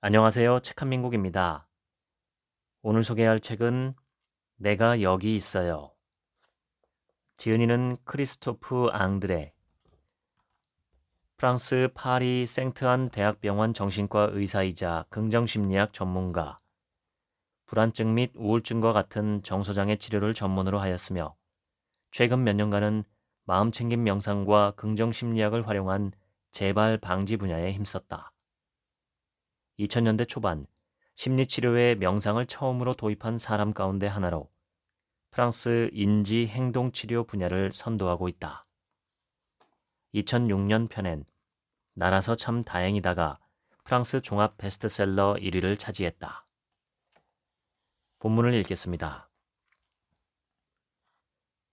안녕하세요. 책한민국입니다. 오늘 소개할 책은 내가 여기 있어요. 지은이는 크리스토프 앙드레, 프랑스 파리 생트안 대학병원 정신과 의사이자 긍정심리학 전문가, 불안증 및 우울증과 같은 정서장애 치료를 전문으로 하였으며 최근 몇 년간은 마음챙김 명상과 긍정심리학을 활용한 재발 방지 분야에 힘썼다. 2000년대 초반 심리치료에 명상을 처음으로 도입한 사람 가운데 하나로 프랑스 인지 행동 치료 분야를 선도하고 있다. 2006년 편엔 나라서 참 다행이다가 프랑스 종합 베스트셀러 1위를 차지했다. 본문을 읽겠습니다.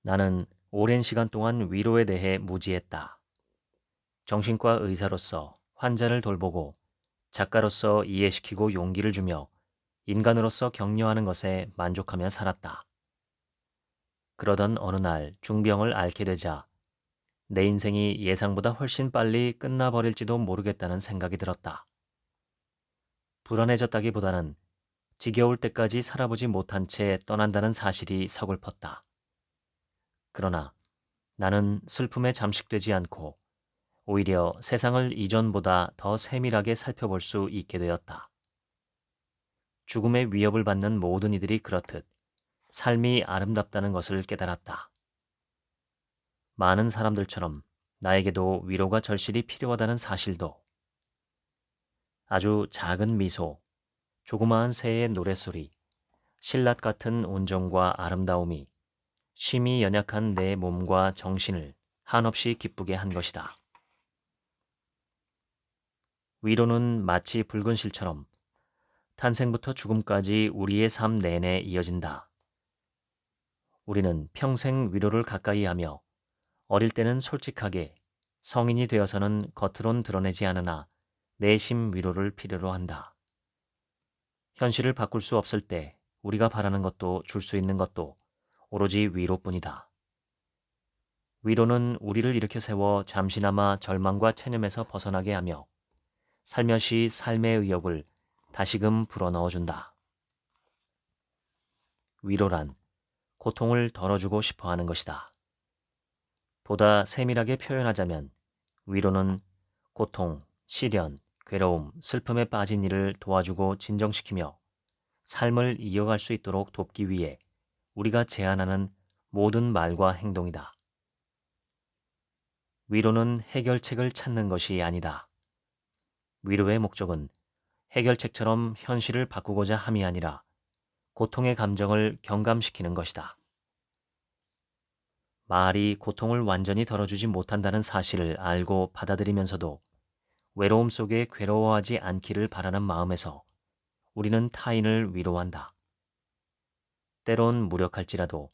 나는 오랜 시간 동안 위로에 대해 무지했다. 정신과 의사로서 환자를 돌보고 작가로서 이해시키고 용기를 주며 인간으로서 격려하는 것에 만족하며 살았다. 그러던 어느 날 중병을 앓게 되자 내 인생이 예상보다 훨씬 빨리 끝나버릴지도 모르겠다는 생각이 들었다. 불안해졌다기보다는 지겨울 때까지 살아보지 못한 채 떠난다는 사실이 서글펐다. 그러나 나는 슬픔에 잠식되지 않고 오히려 세상을 이전보다 더 세밀하게 살펴볼 수 있게 되었다. 죽음의 위협을 받는 모든 이들이 그렇듯 삶이 아름답다는 것을 깨달았다. 많은 사람들처럼 나에게도 위로가 절실히 필요하다는 사실도. 아주 작은 미소, 조그마한 새의 노랫소리, 신랏 같은 온정과 아름다움이 쉼이 연약한 내 몸과 정신을 한없이 기쁘게 한 것이다. 위로는 마치 붉은 실처럼 탄생부터 죽음까지 우리의 삶 내내 이어진다. 우리는 평생 위로를 가까이 하며 어릴 때는 솔직하게, 성인이 되어서는 겉으론 드러내지 않으나 내심 위로를 필요로 한다. 현실을 바꿀 수 없을 때 우리가 바라는 것도 줄 수 있는 것도 오로지 위로뿐이다. 위로는 우리를 일으켜 세워 잠시나마 절망과 체념에서 벗어나게 하며 살며시 삶의 의욕을 다시금 불어넣어준다. 위로란 고통을 덜어주고 싶어 하는 것이다. 보다 세밀하게 표현하자면 위로는 고통, 시련, 괴로움, 슬픔에 빠진 이를 도와주고 진정시키며 삶을 이어갈 수 있도록 돕기 위해 우리가 제안하는 모든 말과 행동이다. 위로는 해결책을 찾는 것이 아니다. 위로의 목적은 해결책처럼 현실을 바꾸고자 함이 아니라 고통의 감정을 경감시키는 것이다. 말이 고통을 완전히 덜어주지 못한다는 사실을 알고 받아들이면서도 외로움 속에 괴로워하지 않기를 바라는 마음에서 우리는 타인을 위로한다. 때론 무력할지라도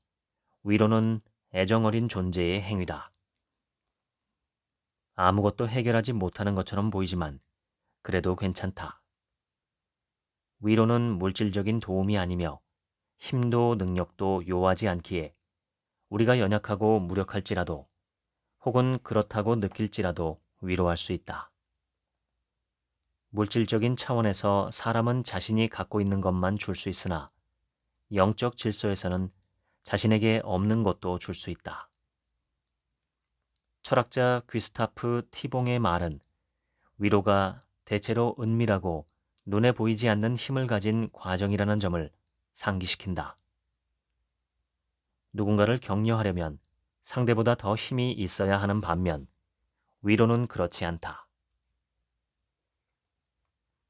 위로는 애정어린 존재의 행위다. 아무것도 해결하지 못하는 것처럼 보이지만 그래도 괜찮다. 위로는 물질적인 도움이 아니며 힘도 능력도 요하지 않기에 우리가 연약하고 무력할지라도 혹은 그렇다고 느낄지라도 위로할 수 있다. 물질적인 차원에서 사람은 자신이 갖고 있는 것만 줄 수 있으나 영적 질서에서는 자신에게 없는 것도 줄 수 있다. 철학자 귀스타프 티봉의 말은 위로가 대체로 은밀하고 눈에 보이지 않는 힘을 가진 과정이라는 점을 상기시킨다. 누군가를 격려하려면 상대보다 더 힘이 있어야 하는 반면 위로는 그렇지 않다.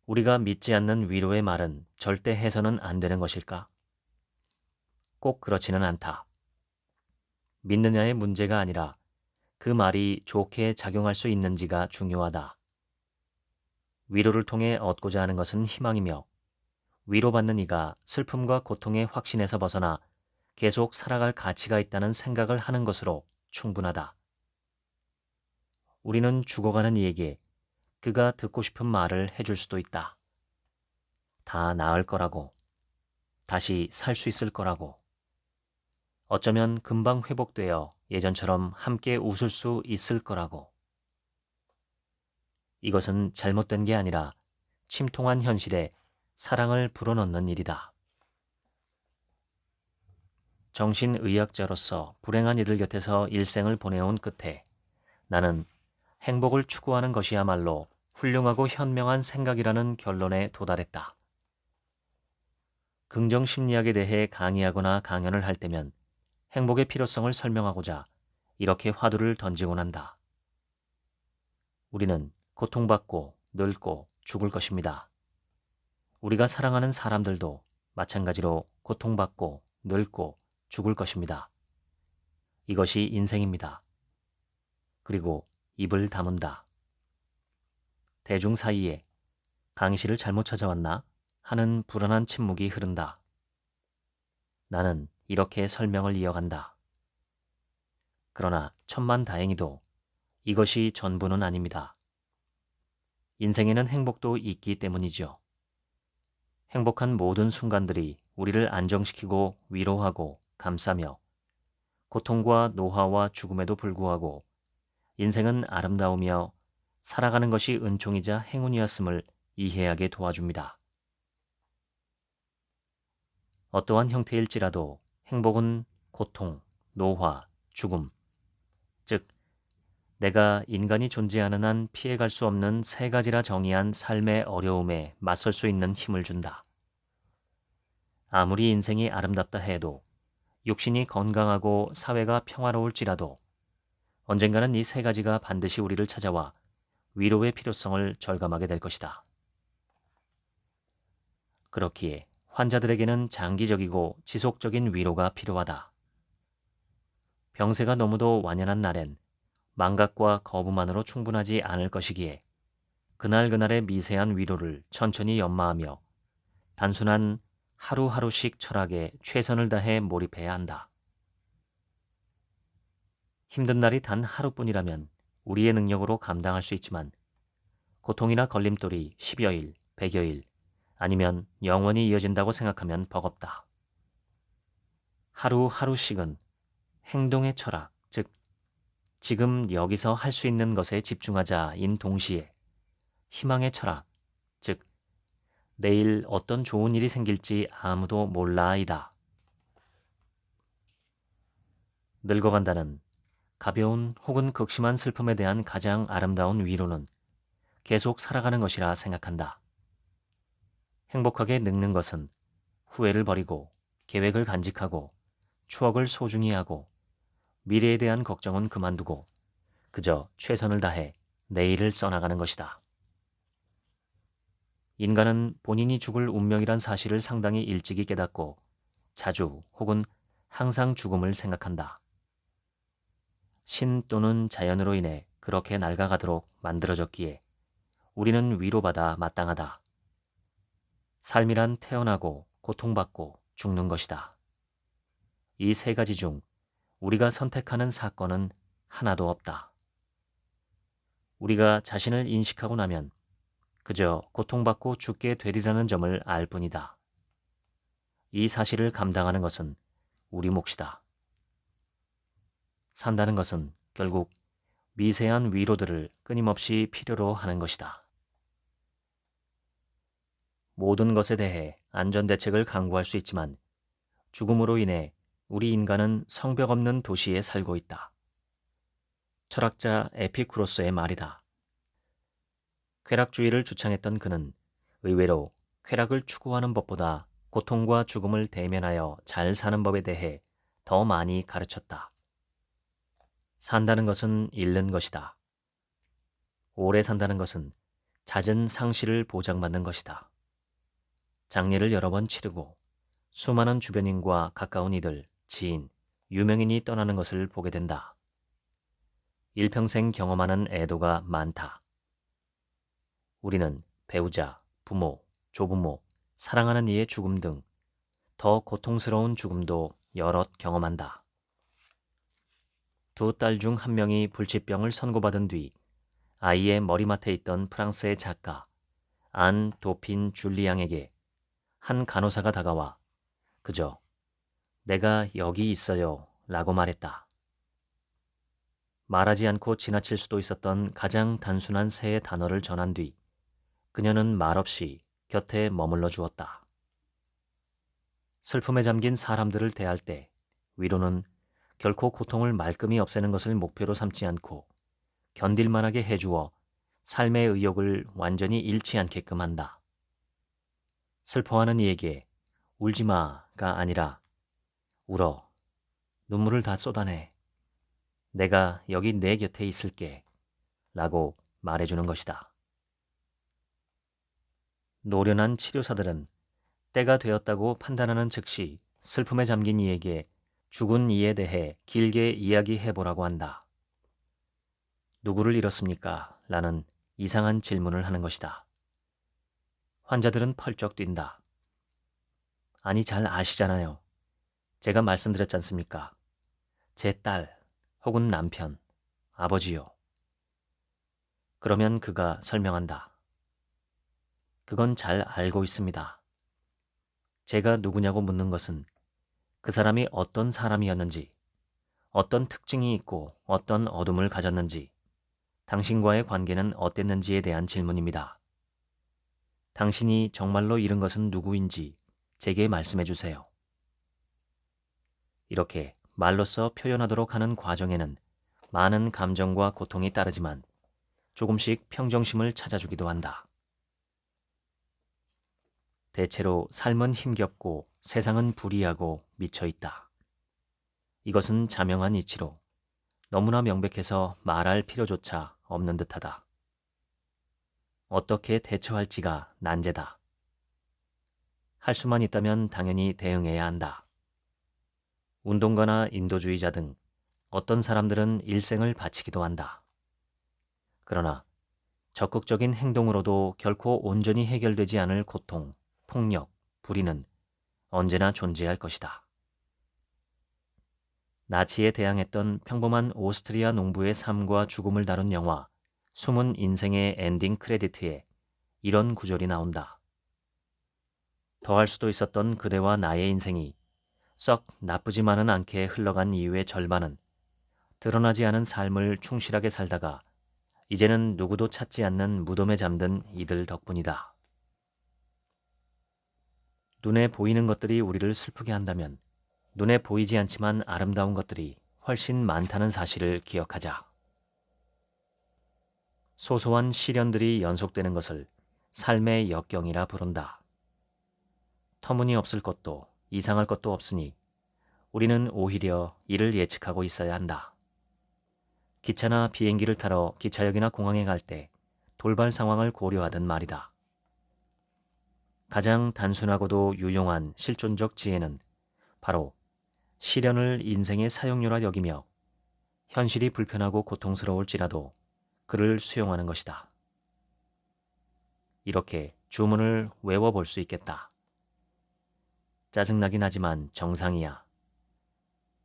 우리가 믿지 않는 위로의 말은 절대 해서는 안 되는 것일까? 꼭 그렇지는 않다. 믿느냐의 문제가 아니라 그 말이 좋게 작용할 수 있는지가 중요하다. 위로를 통해 얻고자 하는 것은 희망이며 위로받는 이가 슬픔과 고통의 확신에서 벗어나 계속 살아갈 가치가 있다는 생각을 하는 것으로 충분하다. 우리는 죽어가는 이에게 그가 듣고 싶은 말을 해줄 수도 있다. 다 나을 거라고, 다시 살 수 있을 거라고, 어쩌면 금방 회복되어 예전처럼 함께 웃을 수 있을 거라고. 이것은 잘못된 게 아니라 침통한 현실에 사랑을 불어넣는 일이다. 정신의학자로서 불행한 이들 곁에서 일생을 보내온 끝에 나는 행복을 추구하는 것이야말로 훌륭하고 현명한 생각이라는 결론에 도달했다. 긍정심리학에 대해 강의하거나 강연을 할 때면 행복의 필요성을 설명하고자 이렇게 화두를 던지곤 한다. 우리는 고통받고 늙고 죽을 것입니다. 우리가 사랑하는 사람들도 마찬가지로 고통받고 늙고 죽을 것입니다. 이것이 인생입니다. 그리고 입을 다문다. 대중 사이에 강의실을 잘못 찾아왔나 하는 불안한 침묵이 흐른다. 나는 이렇게 설명을 이어간다. 그러나 천만다행히도 이것이 전부는 아닙니다. 인생에는 행복도 있기 때문이죠. 행복한 모든 순간들이 우리를 안정시키고 위로하고 감싸며 고통과 노화와 죽음에도 불구하고 인생은 아름다우며 살아가는 것이 은총이자 행운이었음을 이해하게 도와줍니다. 어떠한 형태일지라도 행복은 고통, 노화, 죽음, 즉 내가 인간이 존재하는 한 피해갈 수 없는 세 가지라 정의한 삶의 어려움에 맞설 수 있는 힘을 준다. 아무리 인생이 아름답다 해도 육신이 건강하고 사회가 평화로울지라도 언젠가는 이 세 가지가 반드시 우리를 찾아와 위로의 필요성을 절감하게 될 것이다. 그렇기에 환자들에게는 장기적이고 지속적인 위로가 필요하다. 병세가 너무도 완연한 날엔 망각과 거부만으로 충분하지 않을 것이기에 그날그날의 미세한 위로를 천천히 연마하며 단순한 하루하루씩 철학에 최선을 다해 몰입해야 한다. 힘든 날이 단 하루뿐이라면 우리의 능력으로 감당할 수 있지만 고통이나 걸림돌이 10여일, 100여일 아니면 영원히 이어진다고 생각하면 버겁다. 하루하루씩은 행동의 철학, 즉 지금 여기서 할 수 있는 것에 집중하자인 동시에 희망의 철학, 즉 내일 어떤 좋은 일이 생길지 아무도 몰라이다. 늙어간다는 가벼운 혹은 극심한 슬픔에 대한 가장 아름다운 위로는 계속 살아가는 것이라 생각한다. 행복하게 늙는 것은 후회를 버리고 계획을 간직하고 추억을 소중히 하고 미래에 대한 걱정은 그만두고 그저 최선을 다해 내일을 써나가는 것이다. 인간은 본인이 죽을 운명이란 사실을 상당히 일찍이 깨닫고 자주 혹은 항상 죽음을 생각한다. 신 또는 자연으로 인해 그렇게 낡아가도록 만들어졌기에 우리는 위로받아 마땅하다. 삶이란 태어나고 고통받고 죽는 것이다. 이 세 가지 중 우리가 선택하는 사건은 하나도 없다. 우리가 자신을 인식하고 나면 그저 고통받고 죽게 되리라는 점을 알 뿐이다. 이 사실을 감당하는 것은 우리 몫이다. 산다는 것은 결국 미세한 위로들을 끊임없이 필요로 하는 것이다. 모든 것에 대해 안전대책을 강구할 수 있지만 죽음으로 인해 우리 인간은 성벽 없는 도시에 살고 있다. 철학자 에피쿠로스의 말이다. 쾌락주의를 주창했던 그는 의외로 쾌락을 추구하는 법보다 고통과 죽음을 대면하여 잘 사는 법에 대해 더 많이 가르쳤다. 산다는 것은 잃는 것이다. 오래 산다는 것은 잦은 상실을 보장받는 것이다. 장례를 여러 번 치르고 수많은 주변인과 가까운 이들, 지인, 유명인이 떠나는 것을 보게 된다. 일평생 경험하는 애도가 많다. 우리는 배우자, 부모, 조부모, 사랑하는 이의 죽음 등 더 고통스러운 죽음도 여럿 경험한다. 두 딸 중 한 명이 불치병을 선고받은 뒤 아이의 머리맡에 있던 프랑스의 작가 안 도핀 줄리앙에게 한 간호사가 다가와 그저 내가 여기 있어요 라고 말했다. 말하지 않고 지나칠 수도 있었던 가장 단순한 세 단어를 전한 뒤 그녀는 말없이 곁에 머물러 주었다. 슬픔에 잠긴 사람들을 대할 때 위로는 결코 고통을 말끔히 없애는 것을 목표로 삼지 않고 견딜만하게 해주어 삶의 의욕을 완전히 잃지 않게끔 한다. 슬퍼하는 이에게 울지 마가 아니라 울어. 눈물을 다 쏟아내. 내가 여기 내 곁에 있을게. 라고 말해주는 것이다. 노련한 치료사들은 때가 되었다고 판단하는 즉시 슬픔에 잠긴 이에게 죽은 이에 대해 길게 이야기해보라고 한다. 누구를 잃었습니까? 라는 이상한 질문을 하는 것이다. 환자들은 펄쩍 뛴다. 아니, 잘 아시잖아요. 제가 말씀드렸지 않습니까? 제 딸 혹은 남편, 아버지요. 그러면 그가 설명한다. 그건 잘 알고 있습니다. 제가 누구냐고 묻는 것은 그 사람이 어떤 사람이었는지, 어떤 특징이 있고 어떤 어둠을 가졌는지, 당신과의 관계는 어땠는지에 대한 질문입니다. 당신이 정말로 잃은 것은 누구인지 제게 말씀해 주세요. 이렇게 말로써 표현하도록 하는 과정에는 많은 감정과 고통이 따르지만 조금씩 평정심을 찾아주기도 한다. 대체로 삶은 힘겹고 세상은 불이하고 미쳐 있다. 이것은 자명한 이치로 너무나 명백해서 말할 필요조차 없는 듯하다. 어떻게 대처할지가 난제다. 할 수만 있다면 당연히 대응해야 한다. 운동가나 인도주의자 등 어떤 사람들은 일생을 바치기도 한다. 그러나 적극적인 행동으로도 결코 온전히 해결되지 않을 고통, 폭력, 불의는 언제나 존재할 것이다. 나치에 대항했던 평범한 오스트리아 농부의 삶과 죽음을 다룬 영화 숨은 인생의 엔딩 크레디트에 이런 구절이 나온다. 더할 수도 있었던 그대와 나의 인생이 썩 나쁘지만은 않게 흘러간 이유의 절반은 드러나지 않은 삶을 충실하게 살다가 이제는 누구도 찾지 않는 무덤에 잠든 이들 덕분이다. 눈에 보이는 것들이 우리를 슬프게 한다면 눈에 보이지 않지만 아름다운 것들이 훨씬 많다는 사실을 기억하자. 소소한 시련들이 연속되는 것을 삶의 역경이라 부른다. 터무니없을 것도 이상할 것도 없으니 우리는 오히려 이를 예측하고 있어야 한다. 기차나 비행기를 타러 기차역이나 공항에 갈 때 돌발 상황을 고려하듯 말이다. 가장 단순하고도 유용한 실존적 지혜는 바로 시련을 인생의 사용료라 여기며 현실이 불편하고 고통스러울지라도 그를 수용하는 것이다. 이렇게 주문을 외워볼 수 있겠다. 짜증나긴 하지만 정상이야.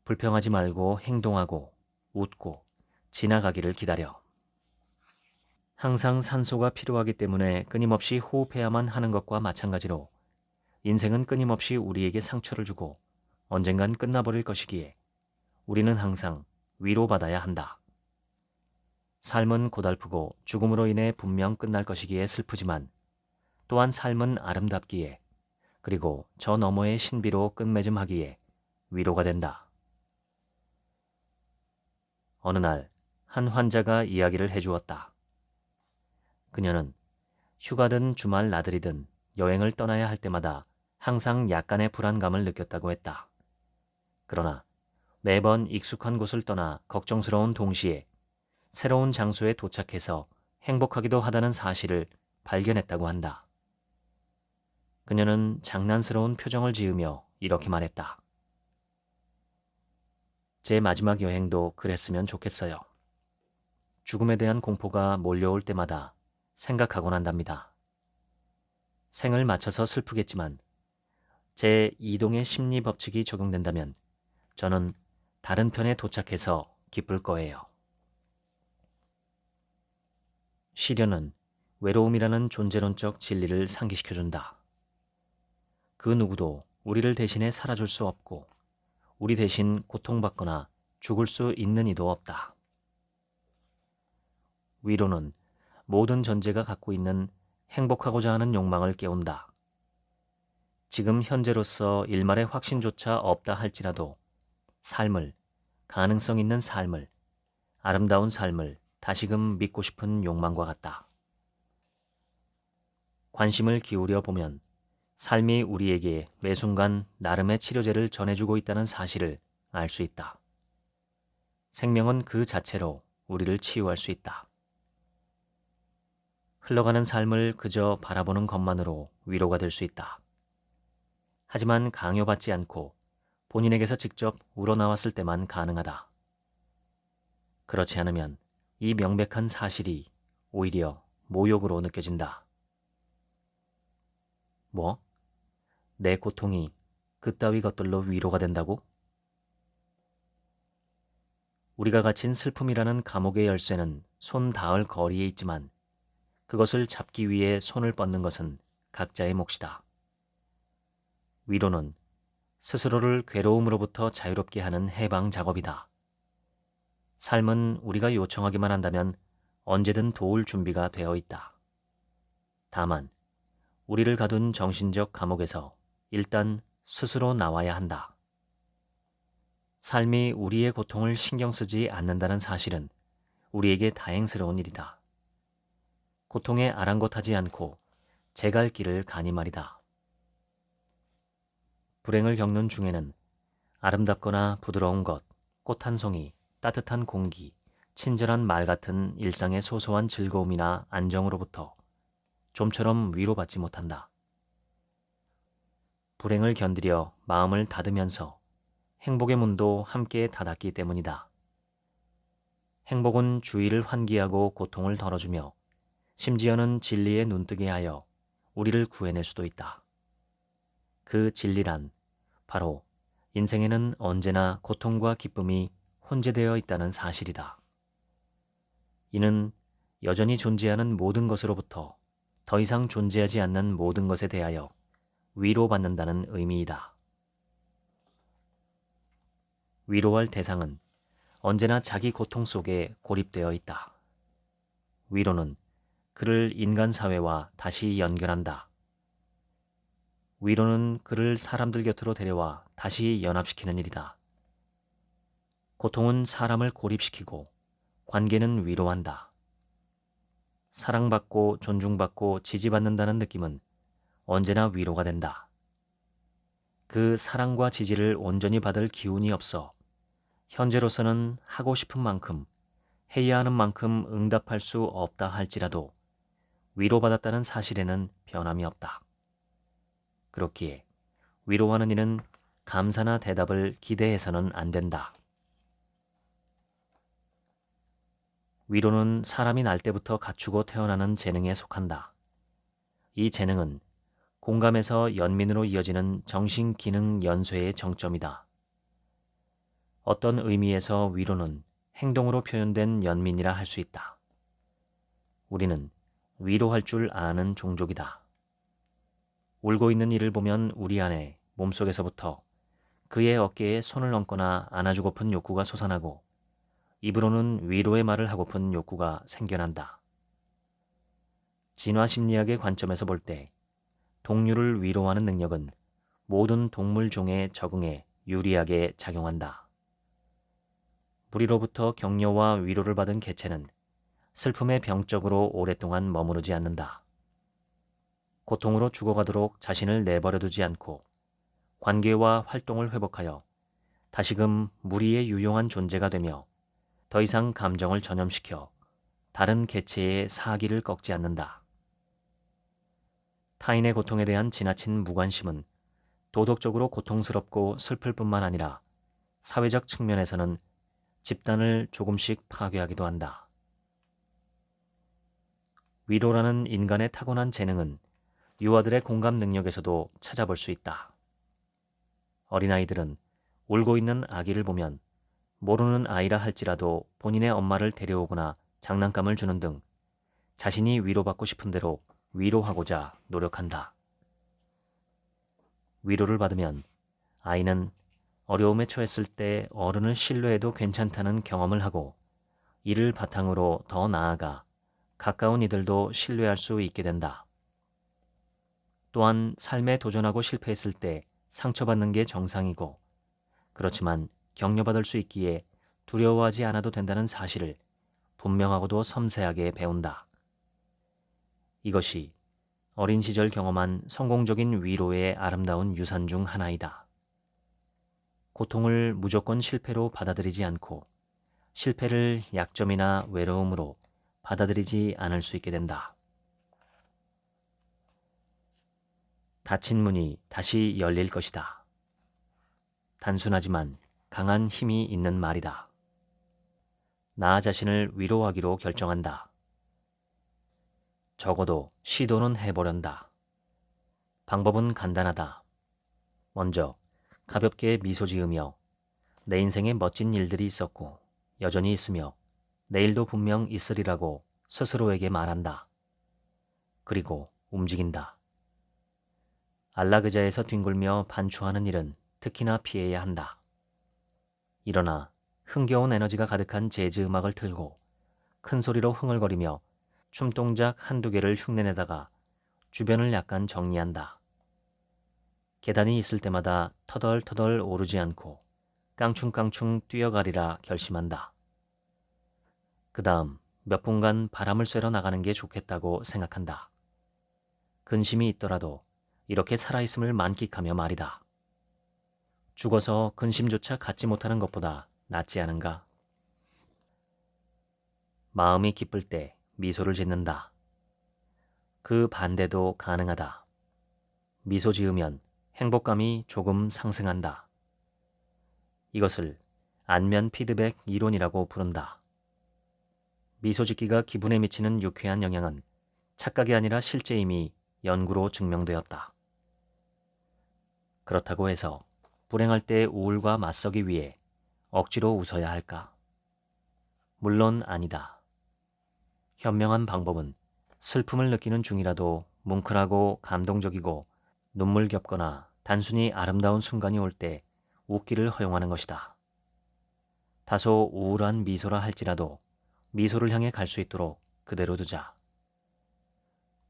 불평하지 말고 행동하고 웃고 지나가기를 기다려. 항상 산소가 필요하기 때문에 끊임없이 호흡해야만 하는 것과 마찬가지로 인생은 끊임없이 우리에게 상처를 주고 언젠간 끝나버릴 것이기에 우리는 항상 위로받아야 한다. 삶은 고달프고 죽음으로 인해 분명 끝날 것이기에 슬프지만 또한 삶은 아름답기에 그리고 저 너머의 신비로 끝맺음하기에 위로가 된다. 어느 날 한 환자가 이야기를 해주었다. 그녀는 휴가든 주말 나들이든 여행을 떠나야 할 때마다 항상 약간의 불안감을 느꼈다고 했다. 그러나 매번 익숙한 곳을 떠나 걱정스러운 동시에 새로운 장소에 도착해서 행복하기도 하다는 사실을 발견했다고 한다. 그녀는 장난스러운 표정을 지으며 이렇게 말했다. 제 마지막 여행도 그랬으면 좋겠어요. 죽음에 대한 공포가 몰려올 때마다 생각하곤 한답니다. 생을 맞춰서 슬프겠지만 제 이동의 심리 법칙이 적용된다면 저는 다른 편에 도착해서 기쁠 거예요. 시련은 외로움이라는 존재론적 진리를 상기시켜준다. 그 누구도 우리를 대신해 살아줄 수 없고 우리 대신 고통받거나 죽을 수 있는 이도 없다. 위로는 모든 존재가 갖고 있는 행복하고자 하는 욕망을 깨운다. 지금 현재로서 일말의 확신조차 없다 할지라도 삶을, 가능성 있는 삶을, 아름다운 삶을 다시금 믿고 싶은 욕망과 같다. 관심을 기울여 보면 삶이 우리에게 매 순간 나름의 치료제를 전해주고 있다는 사실을 알 수 있다. 생명은 그 자체로 우리를 치유할 수 있다. 흘러가는 삶을 그저 바라보는 것만으로 위로가 될 수 있다. 하지만 강요받지 않고 본인에게서 직접 우러나왔을 때만 가능하다. 그렇지 않으면 이 명백한 사실이 오히려 모욕으로 느껴진다. 뭐? 내 고통이 그따위 것들로 위로가 된다고? 우리가 갇힌 슬픔이라는 감옥의 열쇠는 손 닿을 거리에 있지만 그것을 잡기 위해 손을 뻗는 것은 각자의 몫이다. 위로는 스스로를 괴로움으로부터 자유롭게 하는 해방 작업이다. 삶은 우리가 요청하기만 한다면 언제든 도울 준비가 되어 있다. 다만 우리를 가둔 정신적 감옥에서 일단 스스로 나와야 한다. 삶이 우리의 고통을 신경 쓰지 않는다는 사실은 우리에게 다행스러운 일이다. 고통에 아랑곳하지 않고 제 갈 길을 가니 말이다. 불행을 겪는 중에는 아름답거나 부드러운 것, 꽃 한 송이, 따뜻한 공기, 친절한 말 같은 일상의 소소한 즐거움이나 안정으로부터 좀처럼 위로받지 못한다. 불행을 견디려 마음을 닫으면서 행복의 문도 함께 닫았기 때문이다. 행복은 주의를 환기하고 고통을 덜어주며 심지어는 진리에 눈뜨게 하여 우리를 구해낼 수도 있다. 그 진리란 바로 인생에는 언제나 고통과 기쁨이 혼재되어 있다는 사실이다. 이는 여전히 존재하는 모든 것으로부터 더 이상 존재하지 않는 모든 것에 대하여 위로받는다는 의미이다. 위로할 대상은 언제나 자기 고통 속에 고립되어 있다. 위로는 그를 인간 사회와 다시 연결한다. 위로는 그를 사람들 곁으로 데려와 다시 연합시키는 일이다. 고통은 사람을 고립시키고 관계는 위로한다. 사랑받고 존중받고 지지받는다는 느낌은 언제나 위로가 된다. 그 사랑과 지지를 온전히 받을 기운이 없어 현재로서는 하고 싶은 만큼 해야 하는 만큼 응답할 수 없다 할지라도 위로받았다는 사실에는 변함이 없다. 그렇기에 위로하는 이는 감사나 대답을 기대해서는 안 된다. 위로는 사람이 날 때부터 갖추고 태어나는 재능에 속한다. 이 재능은 공감에서 연민으로 이어지는 정신기능 연쇄의 정점이다. 어떤 의미에서 위로는 행동으로 표현된 연민이라 할 수 있다. 우리는 위로할 줄 아는 종족이다. 울고 있는 이를 보면 우리 안에 몸속에서부터 그의 어깨에 손을 얹거나 안아주고픈 욕구가 솟아나고 입으로는 위로의 말을 하고픈 욕구가 생겨난다. 진화심리학의 관점에서 볼 때 동료를 위로하는 능력은 모든 동물 종에 적응에 유리하게 작용한다. 무리로부터 격려와 위로를 받은 개체는 슬픔의 병적으로 오랫동안 머무르지 않는다. 고통으로 죽어가도록 자신을 내버려두지 않고 관계와 활동을 회복하여 다시금 무리의 유용한 존재가 되며 더 이상 감정을 전염시켜 다른 개체의 사기를 꺾지 않는다. 타인의 고통에 대한 지나친 무관심은 도덕적으로 고통스럽고 슬플 뿐만 아니라 사회적 측면에서는 집단을 조금씩 파괴하기도 한다. 위로라는 인간의 타고난 재능은 유아들의 공감 능력에서도 찾아볼 수 있다. 어린아이들은 울고 있는 아기를 보면 모르는 아이라 할지라도 본인의 엄마를 데려오거나 장난감을 주는 등 자신이 위로받고 싶은 대로 위로하고자 노력한다. 위로를 받으면 아이는 어려움에 처했을 때 어른을 신뢰해도 괜찮다는 경험을 하고 이를 바탕으로 더 나아가 가까운 이들도 신뢰할 수 있게 된다. 또한 삶에 도전하고 실패했을 때 상처받는 게 정상이고, 그렇지만 격려받을 수 있기에 두려워하지 않아도 된다는 사실을 분명하고도 섬세하게 배운다. 이것이 어린 시절 경험한 성공적인 위로의 아름다운 유산 중 하나이다. 고통을 무조건 실패로 받아들이지 않고 실패를 약점이나 외로움으로 받아들이지 않을 수 있게 된다. 닫힌 문이 다시 열릴 것이다. 단순하지만 강한 힘이 있는 말이다. 나 자신을 위로하기로 결정한다. 적어도 시도는 해보련다. 방법은 간단하다. 먼저 가볍게 미소 지으며 내 인생에 멋진 일들이 있었고 여전히 있으며 내일도 분명 있으리라고 스스로에게 말한다. 그리고 움직인다. 안락의자에서 뒹굴며 반추하는 일은 특히나 피해야 한다. 일어나 흥겨운 에너지가 가득한 재즈 음악을 틀고 큰 소리로 흥얼거리며 춤 동작 한두 개를 흉내내다가 주변을 약간 정리한다. 계단이 있을 때마다 터덜터덜 오르지 않고 깡충깡충 뛰어가리라 결심한다. 그 다음 몇 분간 바람을 쐬러 나가는 게 좋겠다고 생각한다. 근심이 있더라도 이렇게 살아있음을 만끽하며 말이다. 죽어서 근심조차 갖지 못하는 것보다 낫지 않은가? 마음이 기쁠 때 미소를 짓는다. 그 반대도 가능하다. 미소 지으면 행복감이 조금 상승한다. 이것을 안면 피드백 이론이라고 부른다. 미소 짓기가 기분에 미치는 유쾌한 영향은 착각이 아니라 실제임이 연구로 증명되었다. 그렇다고 해서 불행할 때 우울과 맞서기 위해 억지로 웃어야 할까? 물론 아니다. 현명한 방법은 슬픔을 느끼는 중이라도 뭉클하고 감동적이고 눈물겹거나 단순히 아름다운 순간이 올 때 웃기를 허용하는 것이다. 다소 우울한 미소라 할지라도 미소를 향해 갈 수 있도록 그대로 두자.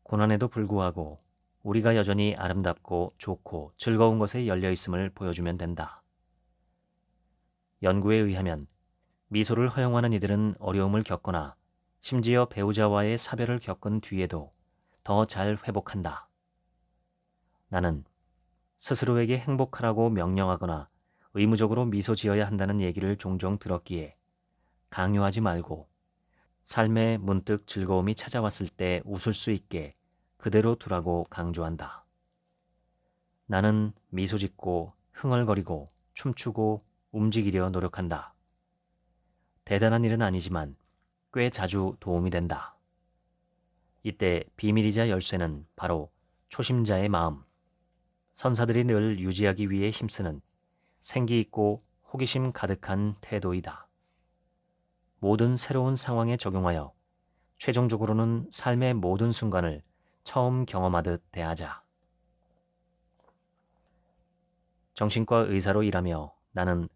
고난에도 불구하고 우리가 여전히 아름답고 좋고 즐거운 것에 열려 있음을 보여주면 된다. 연구에 의하면 미소를 허용하는 이들은 어려움을 겪거나 심지어 배우자와의 사별을 겪은 뒤에도 더 잘 회복한다. 나는 스스로에게 행복하라고 명령하거나 의무적으로 미소 지어야 한다는 얘기를 종종 들었기에 강요하지 말고 삶에 문득 즐거움이 찾아왔을 때 웃을 수 있게 그대로 두라고 강조한다. 나는 미소 짓고 흥얼거리고 춤추고 움직이려 노력한다. 대단한 일은 아니지만 꽤 자주 도움이 된다. 이때 비밀이자 열쇠는 바로 초심자의 마음, 선사들이 늘 유지하기 위해 힘쓰는 생기 있고 호기심 가득한 태도이다. 모든 새로운 상황에 적용하여 최종적으로는 삶의 모든 순간을 처음 경험하듯 대하자. 정신과 의사로 일하며 나는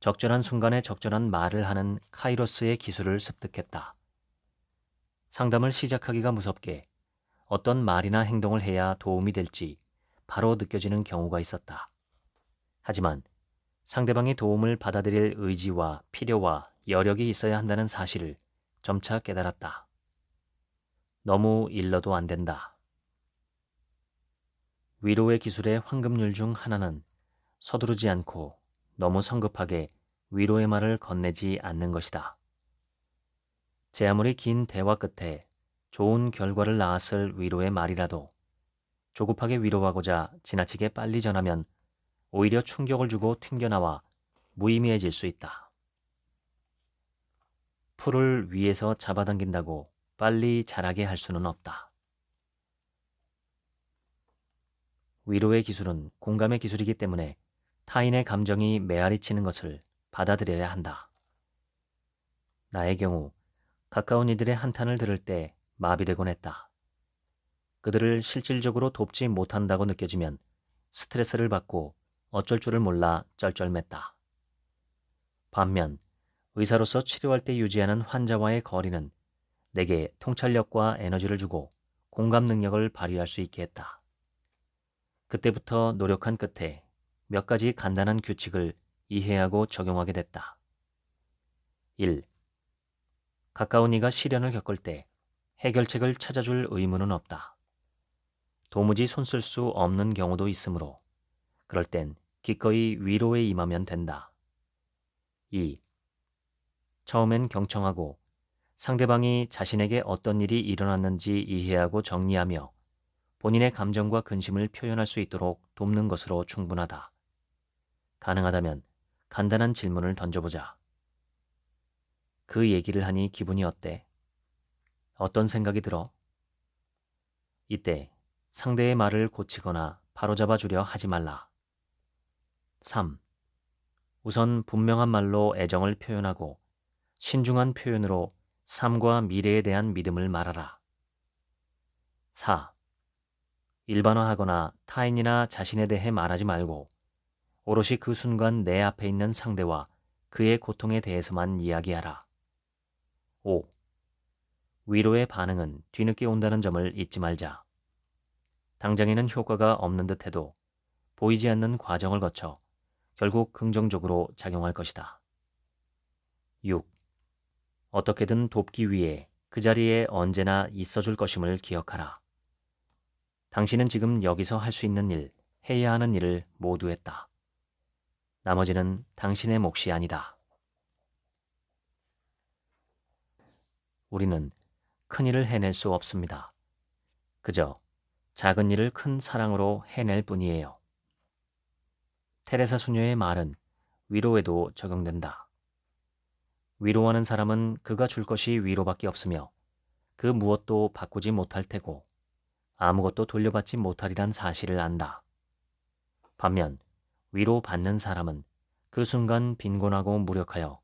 적절한 순간에 적절한 말을 하는 카이로스의 기술을 습득했다. 상담을 시작하기가 무섭게 어떤 말이나 행동을 해야 도움이 될지 바로 느껴지는 경우가 있었다. 하지만 상대방의 도움을 받아들일 의지와 필요와 여력이 있어야 한다는 사실을 점차 깨달았다. 너무 일러도 안 된다. 위로의 기술의 황금률 중 하나는 서두르지 않고 너무 성급하게 위로의 말을 건네지 않는 것이다. 제 아무리 긴 대화 끝에 좋은 결과를 낳았을 위로의 말이라도 조급하게 위로하고자 지나치게 빨리 전하면 오히려 충격을 주고 튕겨나와 무의미해질 수 있다. 풀을 위에서 잡아당긴다고 빨리 자라게 할 수는 없다. 위로의 기술은 공감의 기술이기 때문에 타인의 감정이 메아리치는 것을 받아들여야 한다. 나의 경우 가까운 이들의 한탄을 들을 때 마비되곤 했다. 그들을 실질적으로 돕지 못한다고 느껴지면 스트레스를 받고 어쩔 줄을 몰라 쩔쩔맸다. 반면 의사로서 치료할 때 유지하는 환자와의 거리는 내게 통찰력과 에너지를 주고 공감 능력을 발휘할 수 있게 했다. 그때부터 노력한 끝에 몇 가지 간단한 규칙을 이해하고 적용하게 됐다. 1. 가까운 이가 시련을 겪을 때 해결책을 찾아줄 의무는 없다. 도무지 손쓸 수 없는 경우도 있으므로 그럴 땐 기꺼이 위로에 임하면 된다. 2. 처음엔 경청하고 상대방이 자신에게 어떤 일이 일어났는지 이해하고 정리하며 본인의 감정과 근심을 표현할 수 있도록 돕는 것으로 충분하다. 가능하다면 간단한 질문을 던져보자. 그 얘기를 하니 기분이 어때? 어떤 생각이 들어? 이때 상대의 말을 고치거나 바로잡아 주려 하지 말라. 3. 우선 분명한 말로 애정을 표현하고 신중한 표현으로 삶과 미래에 대한 믿음을 말하라. 4. 일반화하거나 타인이나 자신에 대해 말하지 말고 오롯이 그 순간 내 앞에 있는 상대와 그의 고통에 대해서만 이야기하라. 5. 위로의 반응은 뒤늦게 온다는 점을 잊지 말자. 당장에는 효과가 없는 듯해도 보이지 않는 과정을 거쳐 결국 긍정적으로 작용할 것이다. 6. 어떻게든 돕기 위해 그 자리에 언제나 있어줄 것임을 기억하라. 당신은 지금 여기서 할 수 있는 일, 해야 하는 일을 모두 했다. 나머지는 당신의 몫이 아니다. 우리는 큰 일을 해낼 수 없습니다. 그저 작은 일을 큰 사랑으로 해낼 뿐이에요. 테레사 수녀의 말은 위로에도 적용된다. 위로하는 사람은 그가 줄 것이 위로밖에 없으며 그 무엇도 바꾸지 못할 테고 아무것도 돌려받지 못하리란 사실을 안다. 반면 위로받는 사람은 그 순간 빈곤하고 무력하여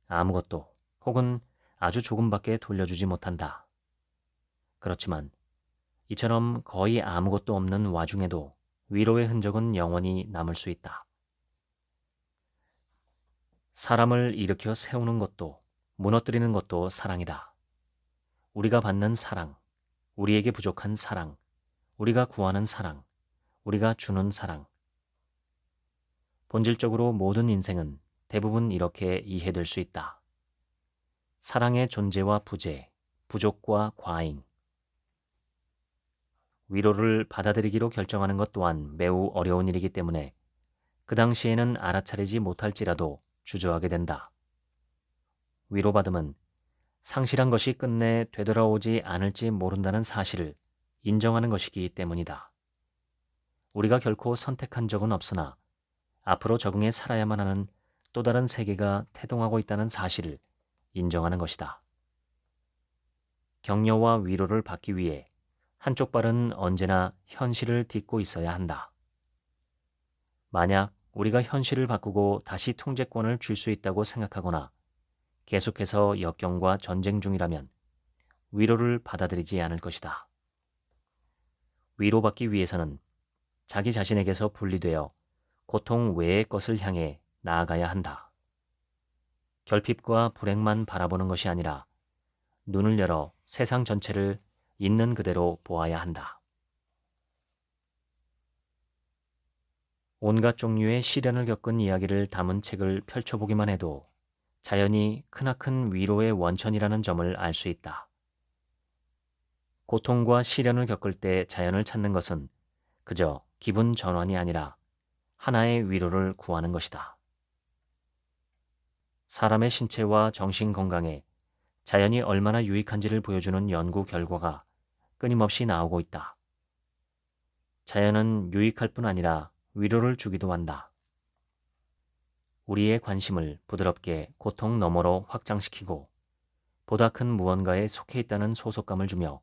아무것도 혹은 아주 조금밖에 돌려주지 못한다. 그렇지만 이처럼 거의 아무것도 없는 와중에도 위로의 흔적은 영원히 남을 수 있다. 사람을 일으켜 세우는 것도 무너뜨리는 것도 사랑이다. 우리가 받는 사랑, 우리에게 부족한 사랑, 우리가 구하는 사랑, 우리가 주는 사랑. 본질적으로 모든 인생은 대부분 이렇게 이해될 수 있다. 사랑의 존재와 부재, 부족과 과잉. 위로를 받아들이기로 결정하는 것 또한 매우 어려운 일이기 때문에 그 당시에는 알아차리지 못할지라도 주저하게 된다. 위로받음은 상실한 것이 끝내 되돌아오지 않을지 모른다는 사실을 인정하는 것이기 때문이다. 우리가 결코 선택한 적은 없으나 앞으로 적응해 살아야만 하는 또 다른 세계가 태동하고 있다는 사실을 인정하는 것이다. 격려와 위로를 받기 위해 한쪽 발은 언제나 현실을 딛고 있어야 한다. 만약 우리가 현실을 바꾸고 다시 통제권을 줄 수 있다고 생각하거나 계속해서 역경과 전쟁 중이라면 위로를 받아들이지 않을 것이다. 위로받기 위해서는 자기 자신에게서 분리되어 고통 외의 것을 향해 나아가야 한다. 결핍과 불행만 바라보는 것이 아니라 눈을 열어 세상 전체를 있는 그대로 보아야 한다. 온갖 종류의 시련을 겪은 이야기를 담은 책을 펼쳐보기만 해도 자연이 크나큰 위로의 원천이라는 점을 알 수 있다. 고통과 시련을 겪을 때 자연을 찾는 것은 그저 기분 전환이 아니라 하나의 위로를 구하는 것이다. 사람의 신체와 정신 건강에 자연이 얼마나 유익한지를 보여주는 연구 결과가 끊임없이 나오고 있다. 자연은 유익할 뿐 아니라 위로를 주기도 한다. 우리의 관심을 부드럽게 고통 너머로 확장시키고 보다 큰 무언가에 속해 있다는 소속감을 주며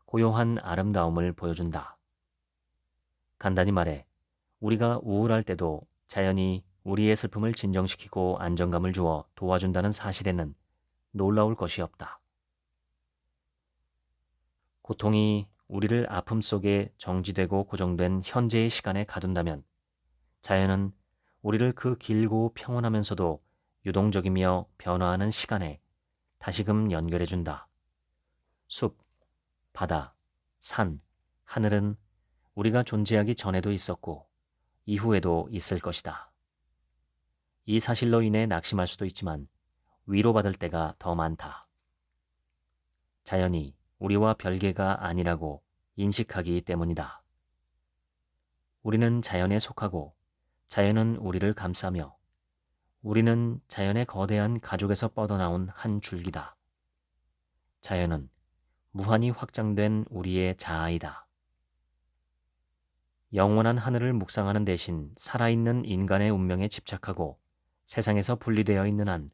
고요한 아름다움을 보여준다. 간단히 말해 우리가 우울할 때도 자연이 우리의 슬픔을 진정시키고 안정감을 주어 도와준다는 사실에는 놀라울 것이 없다. 고통이 우리를 아픔 속에 정지되고 고정된 현재의 시간에 가둔다면 자연은 우리를 그 길고 평온하면서도 유동적이며 변화하는 시간에 다시금 연결해준다. 숲, 바다, 산, 하늘은 우리가 존재하기 전에도 있었고 이후에도 있을 것이다. 이 사실로 인해 낙심할 수도 있지만 위로받을 때가 더 많다. 자연이 우리와 별개가 아니라고 인식하기 때문이다. 우리는 자연에 속하고 자연은 우리를 감싸며 우리는 자연의 거대한 가죽에서 뻗어나온 한 줄기다. 자연은 무한히 확장된 우리의 자아이다. 영원한 하늘을 묵상하는 대신 살아있는 인간의 운명에 집착하고 세상에서 분리되어 있는 한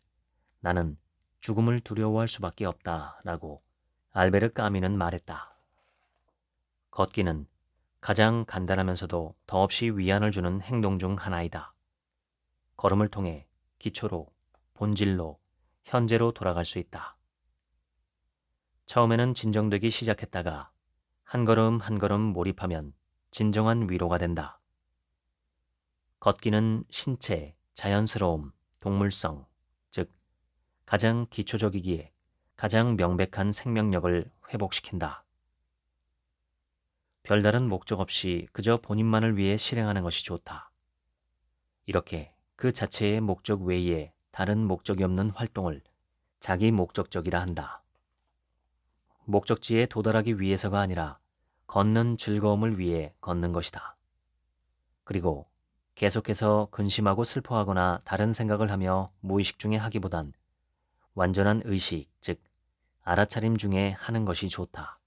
나는 죽음을 두려워할 수밖에 없다라고 알베르 까미는 말했다. 걷기는 가장 간단하면서도 더없이 위안을 주는 행동 중 하나이다. 걸음을 통해 기초로, 본질로, 현재로 돌아갈 수 있다. 처음에는 진정되기 시작했다가 한 걸음 한 걸음 몰입하면 진정한 위로가 된다. 걷기는 신체, 자연스러움, 동물성, 즉 가장 기초적이기에 가장 명백한 생명력을 회복시킨다. 별다른 목적 없이 그저 본인만을 위해 실행하는 것이 좋다. 이렇게 그 자체의 목적 외에 다른 목적이 없는 활동을 자기 목적적이라 한다. 목적지에 도달하기 위해서가 아니라 걷는 즐거움을 위해 걷는 것이다. 그리고 계속해서 근심하고 슬퍼하거나 다른 생각을 하며 무의식 중에 하기보단 완전한 의식, 즉 알아차림 중에 하는 것이 좋다.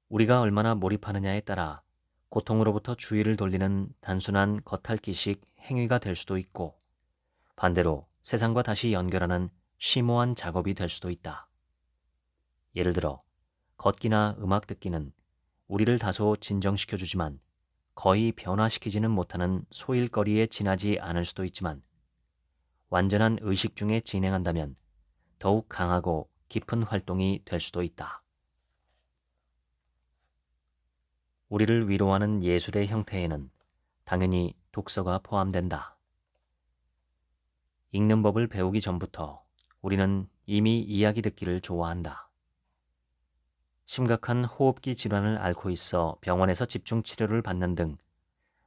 우리가 얼마나 몰입하느냐에 따라 고통으로부터 주의를 돌리는 단순한 겉핥기식 행위가 될 수도 있고 반대로 세상과 다시 연결하는 심오한 작업이 될 수도 있다. 예를 들어 걷기나 음악 듣기는 우리를 다소 진정시켜주지만 거의 변화시키지는 못하는 소일거리에 지나지 않을 수도 있지만 완전한 의식 중에 진행한다면 더욱 강하고 깊은 활동이 될 수도 있다. 우리를 위로하는 예술의 형태에는 당연히 독서가 포함된다. 읽는 법을 배우기 전부터 우리는 이미 이야기 듣기를 좋아한다. 심각한 호흡기 질환을 앓고 있어 병원에서 집중 치료를 받는 등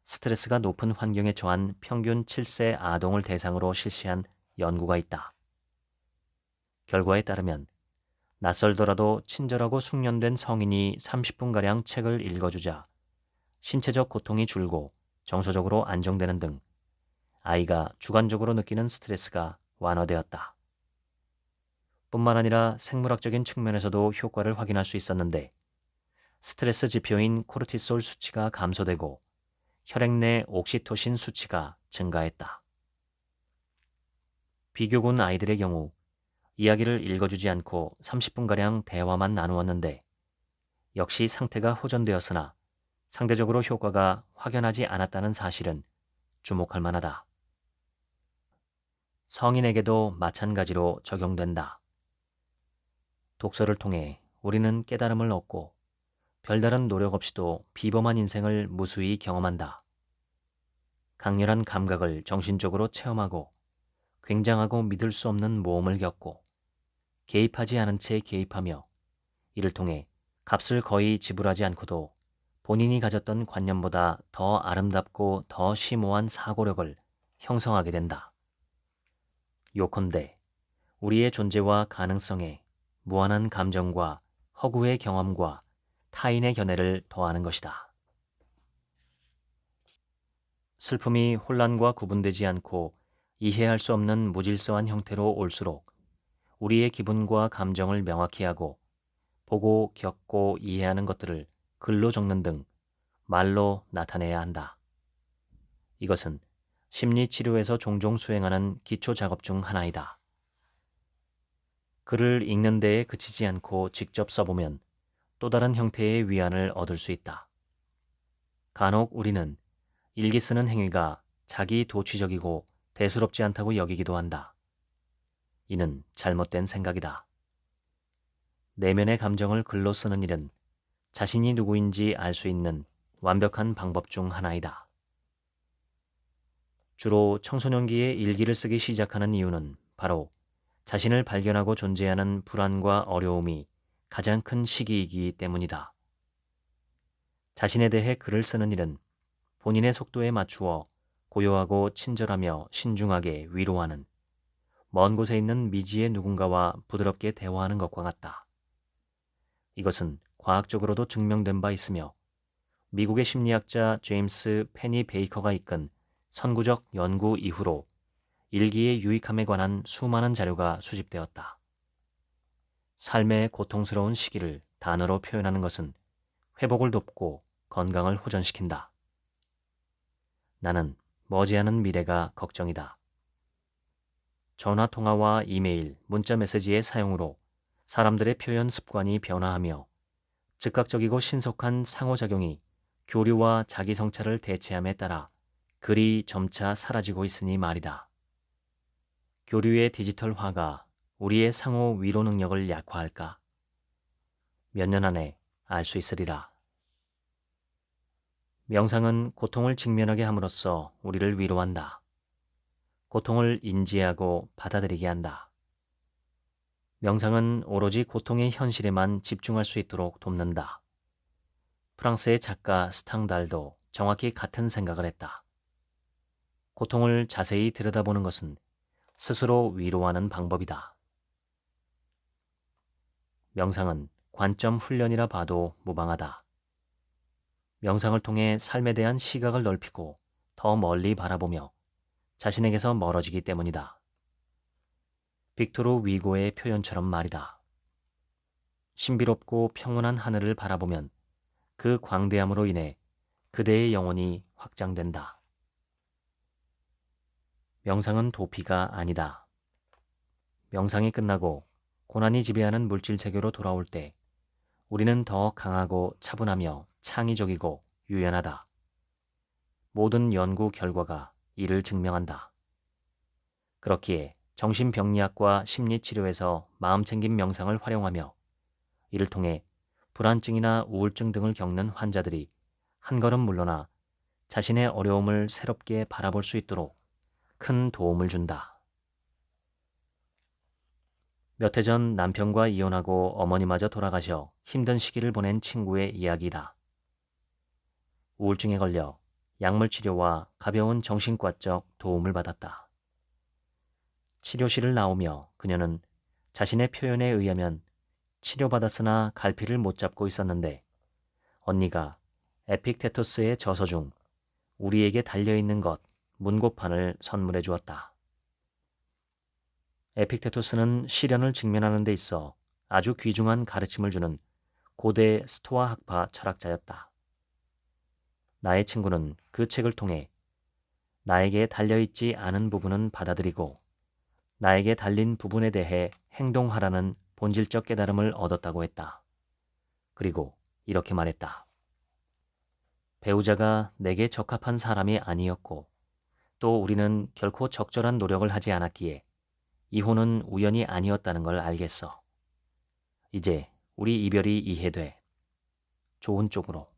스트레스가 높은 환경에 처한 평균 7세 아동을 대상으로 실시한 연구가 있다. 결과에 따르면 낯설더라도 친절하고 숙련된 성인이 30분가량 책을 읽어주자 신체적 고통이 줄고 정서적으로 안정되는 등 아이가 주관적으로 느끼는 스트레스가 완화되었다. 뿐만 아니라 생물학적인 측면에서도 효과를 확인할 수 있었는데 스트레스 지표인 코르티솔 수치가 감소되고 혈액 내 옥시토신 수치가 증가했다. 비교군 아이들의 경우 이야기를 읽어주지 않고 30분가량 대화만 나누었는데 역시 상태가 호전되었으나 상대적으로 효과가 확연하지 않았다는 사실은 주목할 만하다. 성인에게도 마찬가지로 적용된다. 독서를 통해 우리는 깨달음을 얻고 별다른 노력 없이도 비범한 인생을 무수히 경험한다. 강렬한 감각을 정신적으로 체험하고 굉장하고 믿을 수 없는 모험을 겪고 개입하지 않은 채 개입하며 이를 통해 값을 거의 지불하지 않고도 본인이 가졌던 관념보다 더 아름답고 더 심오한 사고력을 형성하게 된다. 요컨대 우리의 존재와 가능성에 무한한 감정과 허구의 경험과 타인의 견해를 더하는 것이다. 슬픔이 혼란과 구분되지 않고 이해할 수 없는 무질서한 형태로 올수록 우리의 기분과 감정을 명확히 하고 보고 겪고 이해하는 것들을 글로 적는 등 말로 나타내야 한다. 이것은 심리치료에서 종종 수행하는 기초 작업 중 하나이다. 글을 읽는 데에 그치지 않고 직접 써보면 또 다른 형태의 위안을 얻을 수 있다. 간혹 우리는 일기 쓰는 행위가 자기 도취적이고 대수롭지 않다고 여기기도 한다. 이는 잘못된 생각이다. 내면의 감정을 글로 쓰는 일은 자신이 누구인지 알 수 있는 완벽한 방법 중 하나이다. 주로 청소년기에 일기를 쓰기 시작하는 이유는 바로 자신을 발견하고 존재하는 불안과 어려움이 가장 큰 시기이기 때문이다. 자신에 대해 글을 쓰는 일은 본인의 속도에 맞추어 고요하고 친절하며 신중하게 위로하는 먼 곳에 있는 미지의 누군가와 부드럽게 대화하는 것과 같다. 이것은 과학적으로도 증명된 바 있으며 미국의 심리학자 제임스 페니 베이커가 이끈 선구적 연구 이후로 일기의 유익함에 관한 수많은 자료가 수집되었다. 삶의 고통스러운 시기를 단어로 표현하는 것은 회복을 돕고 건강을 호전시킨다. 나는 머지않은 미래가 걱정이다. 전화통화와 이메일, 문자 메시지의 사용으로 사람들의 표현 습관이 변화하며 즉각적이고 신속한 상호작용이 교류와 자기성찰을 대체함에 따라 글이 점차 사라지고 있으니 말이다. 교류의 디지털화가 우리의 상호 위로 능력을 약화할까? 몇 년 안에 알 수 있으리라. 명상은 고통을 직면하게 함으로써 우리를 위로한다. 고통을 인지하고 받아들이게 한다. 명상은 오로지 고통의 현실에만 집중할 수 있도록 돕는다. 프랑스의 작가 스탕달도 정확히 같은 생각을 했다. 고통을 자세히 들여다보는 것은 스스로 위로하는 방법이다. 명상은 관점 훈련이라 봐도 무방하다. 명상을 통해 삶에 대한 시각을 넓히고 더 멀리 바라보며 자신에게서 멀어지기 때문이다. 빅토르 위고의 표현처럼 말이다. 신비롭고 평온한 하늘을 바라보면 그 광대함으로 인해 그대의 영혼이 확장된다. 명상은 도피가 아니다. 명상이 끝나고 고난이 지배하는 물질 세계로 돌아올 때 우리는 더 강하고 차분하며 창의적이고 유연하다. 모든 연구 결과가 이를 증명한다. 그렇기에 정신병리학과 심리치료에서 마음챙김 명상을 활용하며 이를 통해 불안증이나 우울증 등을 겪는 환자들이 한 걸음 물러나 자신의 어려움을 새롭게 바라볼 수 있도록 큰 도움을 준다. 몇 해 전 남편과 이혼하고 어머니마저 돌아가셔 힘든 시기를 보낸 친구의 이야기다. 우울증에 걸려 약물 치료와 가벼운 정신과적 도움을 받았다. 치료실을 나오며 그녀는 자신의 표현에 의하면 치료받았으나 갈피를 못 잡고 있었는데 언니가 에픽테토스의 저서 중 우리에게 달려있는 것 문고판을 선물해 주었다. 에픽테토스는 시련을 직면하는 데 있어 아주 귀중한 가르침을 주는 고대 스토아 학파 철학자였다. 나의 친구는 그 책을 통해 나에게 달려있지 않은 부분은 받아들이고 나에게 달린 부분에 대해 행동하라는 본질적 깨달음을 얻었다고 했다. 그리고 이렇게 말했다. 배우자가 내게 적합한 사람이 아니었고 또 우리는 결코 적절한 노력을 하지 않았기에 이혼은 우연이 아니었다는 걸 알겠어. 이제 우리 이별이 이해돼. 좋은 쪽으로.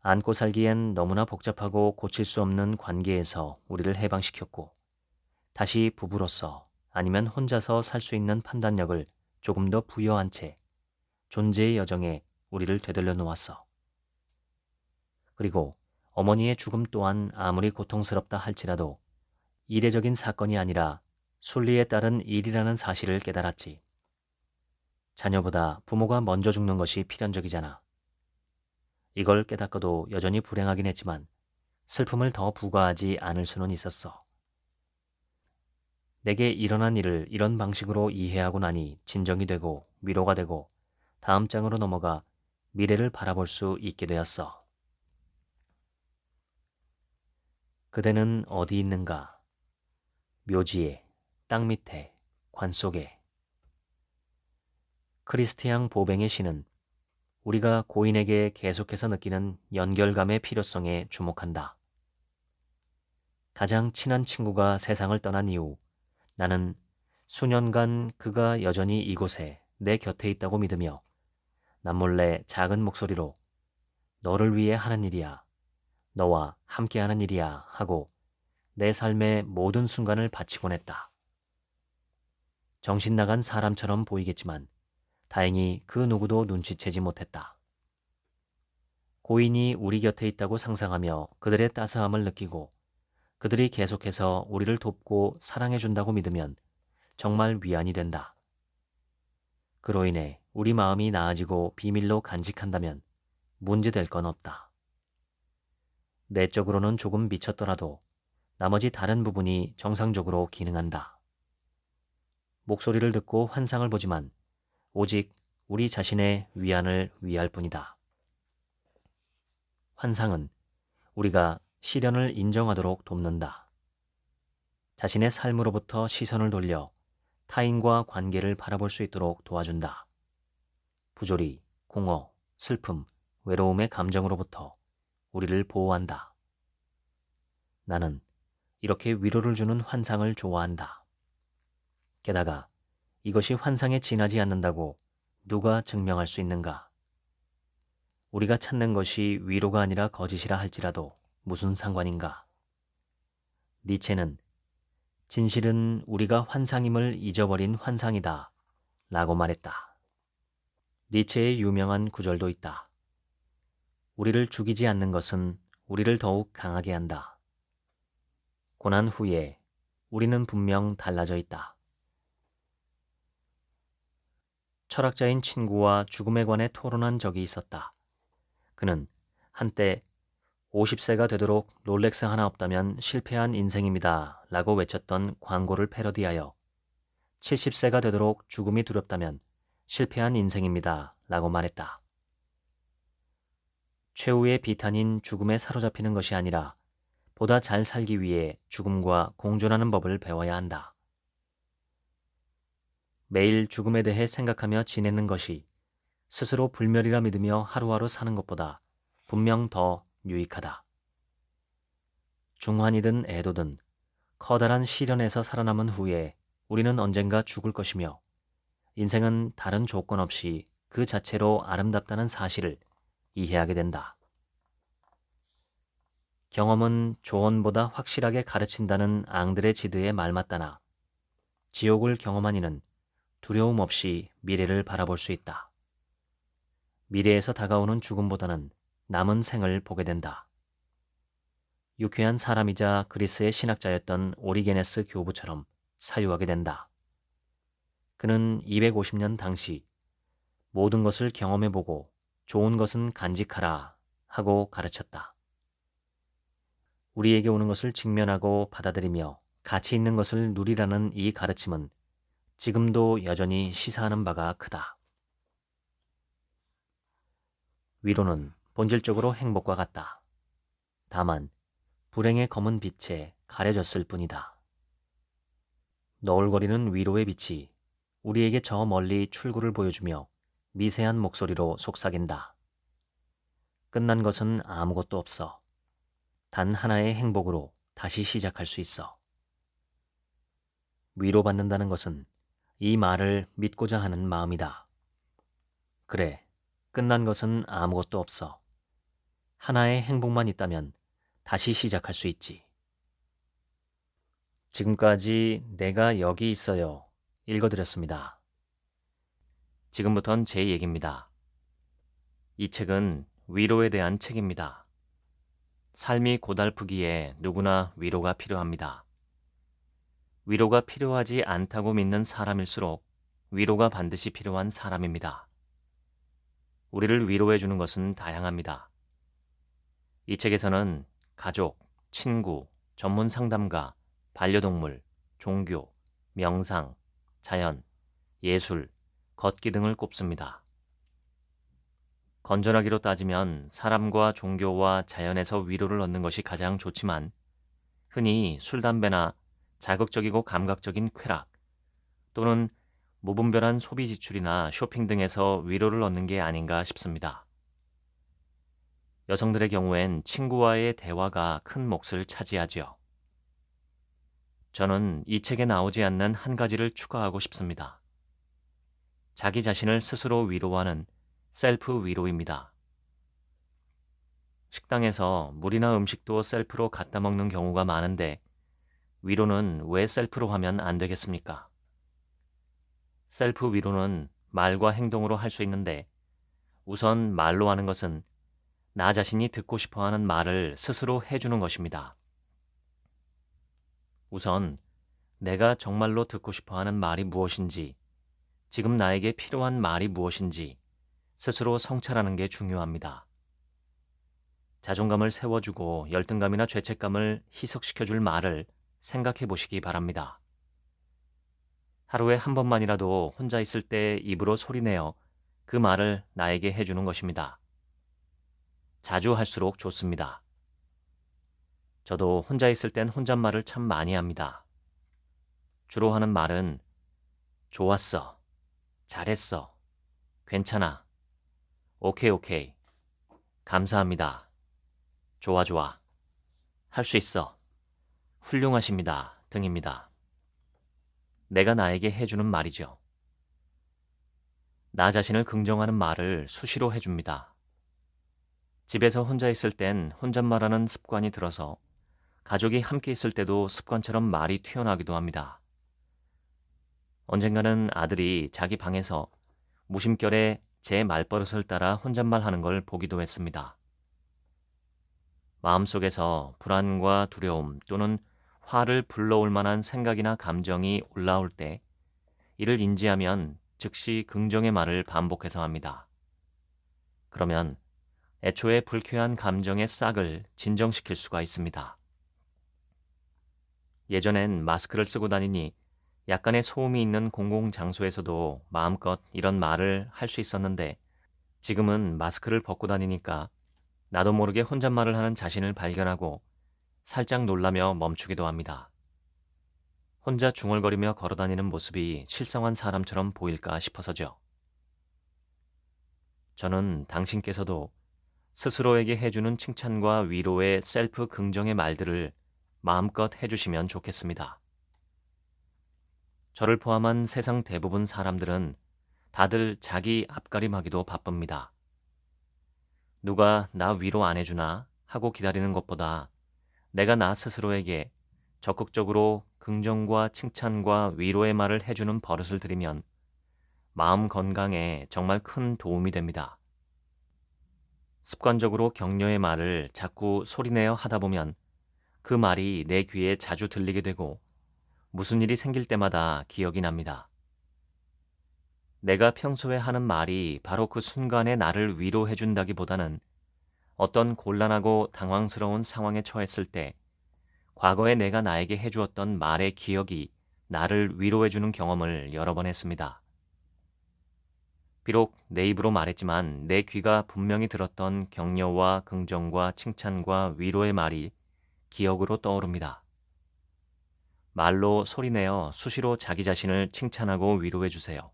안고 살기엔 너무나 복잡하고 고칠 수 없는 관계에서 우리를 해방시켰고 다시 부부로서 아니면 혼자서 살 수 있는 판단력을 조금 더 부여한 채 존재의 여정에 우리를 되돌려 놓았어. 그리고 어머니의 죽음 또한 아무리 고통스럽다 할지라도 이례적인 사건이 아니라 순리에 따른 일이라는 사실을 깨달았지. 자녀보다 부모가 먼저 죽는 것이 필연적이잖아. 이걸 깨닫고도 여전히 불행하긴 했지만 슬픔을 더 부과하지 않을 수는 있었어. 내게 일어난 일을 이런 방식으로 이해하고 나니 진정이 되고 위로가 되고 다음 장으로 넘어가 미래를 바라볼 수 있게 되었어. 그대는 어디 있는가? 묘지에, 땅 밑에, 관 속에. 크리스티앙 보뱅의 시는 우리가 고인에게 계속해서 느끼는 연결감의 필요성에 주목한다. 가장 친한 친구가 세상을 떠난 이후 나는 수년간 그가 여전히 이곳에 내 곁에 있다고 믿으며 남몰래 작은 목소리로 너를 위해 하는 일이야, 너와 함께하는 일이야 하고 내 삶의 모든 순간을 바치곤 했다. 정신 나간 사람처럼 보이겠지만 다행히 그 누구도 눈치채지 못했다. 고인이 우리 곁에 있다고 상상하며 그들의 따스함을 느끼고 그들이 계속해서 우리를 돕고 사랑해준다고 믿으면 정말 위안이 된다. 그로 인해 우리 마음이 나아지고 비밀로 간직한다면 문제될 건 없다. 내적으로는 조금 미쳤더라도 나머지 다른 부분이 정상적으로 기능한다. 목소리를 듣고 환상을 보지만 오직 우리 자신의 위안을 위할 뿐이다. 환상은 우리가 시련을 인정하도록 돕는다. 자신의 삶으로부터 시선을 돌려 타인과 관계를 바라볼 수 있도록 도와준다. 부조리, 공허, 슬픔, 외로움의 감정으로부터 우리를 보호한다. 나는 이렇게 위로를 주는 환상을 좋아한다. 게다가 이것이 환상에 지나지 않는다고 누가 증명할 수 있는가? 우리가 찾는 것이 위로가 아니라 거짓이라 할지라도 무슨 상관인가? 니체는 진실은 우리가 환상임을 잊어버린 환상이다 라고 말했다. 니체의 유명한 구절도 있다. 우리를 죽이지 않는 것은 우리를 더욱 강하게 한다. 고난 후에 우리는 분명 달라져 있다. 철학자인 친구와 죽음에 관해 토론한 적이 있었다. 그는 한때 50세가 되도록 롤렉스 하나 없다면 실패한 인생입니다 라고 외쳤던 광고를 패러디하여 70세가 되도록 죽음이 두렵다면 실패한 인생입니다 라고 말했다. 최후의 비탄인 죽음에 사로잡히는 것이 아니라 보다 잘 살기 위해 죽음과 공존하는 법을 배워야 한다. 매일 죽음에 대해 생각하며 지내는 것이 스스로 불멸이라 믿으며 하루하루 사는 것보다 분명 더 유익하다. 중환이든 애도든 커다란 시련에서 살아남은 후에 우리는 언젠가 죽을 것이며 인생은 다른 조건 없이 그 자체로 아름답다는 사실을 이해하게 된다. 경험은 조언보다 확실하게 가르친다는 앙드레 지드의 말 맞다나 지옥을 경험한 이는 두려움 없이 미래를 바라볼 수 있다. 미래에서 다가오는 죽음보다는 남은 생을 보게 된다. 유쾌한 사람이자 그리스의 신학자였던 오리게네스 교부처럼 사유하게 된다. 그는 250년 당시 모든 것을 경험해보고 좋은 것은 간직하라 하고 가르쳤다. 우리에게 오는 것을 직면하고 받아들이며 가치 있는 것을 누리라는 이 가르침은 지금도 여전히 시사하는 바가 크다. 위로는 본질적으로 행복과 같다. 다만 불행의 검은 빛에 가려졌을 뿐이다. 너울거리는 위로의 빛이 우리에게 저 멀리 출구를 보여주며 미세한 목소리로 속삭인다. 끝난 것은 아무것도 없어. 단 하나의 행복으로 다시 시작할 수 있어. 위로받는다는 것은 이 말을 믿고자 하는 마음이다. 그래, 끝난 것은 아무것도 없어. 하나의 행복만 있다면 다시 시작할 수 있지. 지금까지 내가 여기 있어요. 읽어드렸습니다. 지금부턴 제 얘기입니다. 이 책은 위로에 대한 책입니다. 삶이 고달프기에 누구나 위로가 필요합니다. 위로가 필요하지 않다고 믿는 사람일수록 위로가 반드시 필요한 사람입니다. 우리를 위로해 주는 것은 다양합니다. 이 책에서는 가족, 친구, 전문 상담가, 반려동물, 종교, 명상, 자연, 예술, 걷기 등을 꼽습니다. 건전하기로 따지면 사람과 종교와 자연에서 위로를 얻는 것이 가장 좋지만 흔히 술, 담배나 자극적이고 감각적인 쾌락 또는 무분별한 소비 지출이나 쇼핑 등에서 위로를 얻는 게 아닌가 싶습니다. 여성들의 경우엔 친구와의 대화가 큰 몫을 차지하지요. 저는 이 책에 나오지 않는 한 가지를 추가하고 싶습니다. 자기 자신을 스스로 위로하는 셀프 위로입니다. 식당에서 물이나 음식도 셀프로 갖다 먹는 경우가 많은데 위로는 왜 셀프로 하면 안 되겠습니까? 셀프 위로는 말과 행동으로 할 수 있는데 우선 말로 하는 것은 나 자신이 듣고 싶어하는 말을 스스로 해주는 것입니다. 우선 내가 정말로 듣고 싶어하는 말이 무엇인지, 지금 나에게 필요한 말이 무엇인지 스스로 성찰하는 게 중요합니다. 자존감을 세워주고 열등감이나 죄책감을 희석시켜줄 말을 생각해 보시기 바랍니다. 하루에 한 번만이라도 혼자 있을 때 입으로 소리내어 그 말을 나에게 해주는 것입니다. 자주 할수록 좋습니다. 저도 혼자 있을 땐 혼잣말을 참 많이 합니다. 주로 하는 말은 좋았어, 잘했어, 괜찮아, 오케이 오케이, 감사합니다, 좋아 좋아, 할 수 있어, 훌륭하십니다 등입니다. 내가 나에게 해주는 말이죠. 나 자신을 긍정하는 말을 수시로 해줍니다. 집에서 혼자 있을 땐 혼잣말하는 습관이 들어서 가족이 함께 있을 때도 습관처럼 말이 튀어나오기도 합니다. 언젠가는 아들이 자기 방에서 무심결에 제 말버릇을 따라 혼잣말하는 걸 보기도 했습니다. 마음속에서 불안과 두려움 또는 화를 불러올 만한 생각이나 감정이 올라올 때 이를 인지하면 즉시 긍정의 말을 반복해서 합니다. 그러면 애초에 불쾌한 감정의 싹을 진정시킬 수가 있습니다. 예전엔 마스크를 쓰고 다니니 약간의 소음이 있는 공공장소에서도 마음껏 이런 말을 할 수 있었는데 지금은 마스크를 벗고 다니니까 나도 모르게 혼잣말을 하는 자신을 발견하고 살짝 놀라며 멈추기도 합니다. 혼자 중얼거리며 걸어다니는 모습이 실성한 사람처럼 보일까 싶어서죠. 저는 당신께서도 스스로에게 해주는 칭찬과 위로의 셀프 긍정의 말들을 마음껏 해주시면 좋겠습니다. 저를 포함한 세상 대부분 사람들은 다들 자기 앞가림하기도 바쁩니다. 누가 나 위로 안 해주나 하고 기다리는 것보다 내가 나 스스로에게 적극적으로 긍정과 칭찬과 위로의 말을 해주는 버릇을 들이면 마음 건강에 정말 큰 도움이 됩니다. 습관적으로 격려의 말을 자꾸 소리내어 하다 보면 그 말이 내 귀에 자주 들리게 되고 무슨 일이 생길 때마다 기억이 납니다. 내가 평소에 하는 말이 바로 그 순간에 나를 위로해준다기보다는 어떤 곤란하고 당황스러운 상황에 처했을 때 과거에 내가 나에게 해주었던 말의 기억이 나를 위로해주는 경험을 여러 번 했습니다. 비록 내 입으로 말했지만 내 귀가 분명히 들었던 격려와 긍정과 칭찬과 위로의 말이 기억으로 떠오릅니다. 말로 소리내어 수시로 자기 자신을 칭찬하고 위로해 주세요.